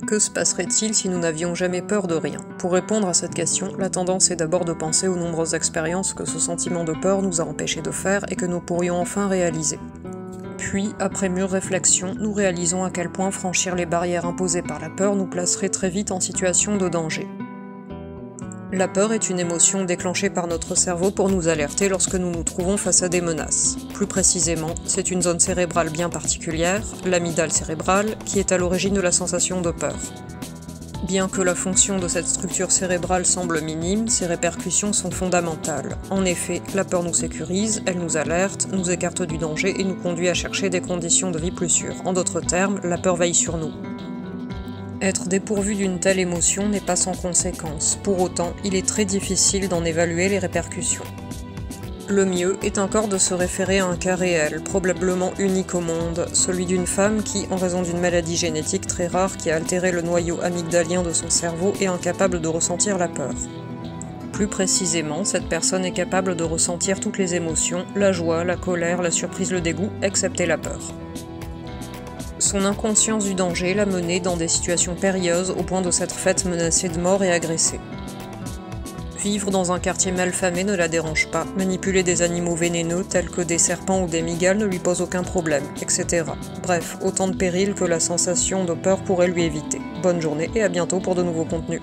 Que se passerait-il si nous n'avions jamais peur de rien? Pour répondre à cette question, la tendance est d'abord de penser aux nombreuses expériences que ce sentiment de peur nous a empêchés de faire et que nous pourrions enfin réaliser. Puis, après mûre réflexion, nous réalisons à quel point franchir les barrières imposées par la peur nous placerait très vite en situation de danger. La peur est une émotion déclenchée par notre cerveau pour nous alerter lorsque nous nous trouvons face à des menaces. Plus précisément, c'est une zone cérébrale bien particulière, l'amygdale cérébrale, qui est à l'origine de la sensation de peur. Bien que la fonction de cette structure cérébrale semble minime, ses répercussions sont fondamentales. En effet, la peur nous sécurise, elle nous alerte, nous écarte du danger et nous conduit à chercher des conditions de vie plus sûres. En d'autres termes, la peur veille sur nous. Être dépourvu d'une telle émotion n'est pas sans conséquences. Pour autant, il est très difficile d'en évaluer les répercussions. Le mieux est encore de se référer à un cas réel, probablement unique au monde, celui d'une femme qui, en raison d'une maladie génétique très rare qui a altéré le noyau amygdalien de son cerveau, est incapable de ressentir la peur. Plus précisément, cette personne est capable de ressentir toutes les émotions, la joie, la colère, la surprise, le dégoût, excepté la peur. Son inconscience du danger l'a menée dans des situations périlleuses au point de s'être faite menacer de mort et agressée. Vivre dans un quartier malfamé ne la dérange pas, manipuler des animaux vénéneux tels que des serpents ou des mygales ne lui pose aucun problème, etc. Bref, autant de périls que la sensation de peur pourrait lui éviter. Bonne journée et à bientôt pour de nouveaux contenus.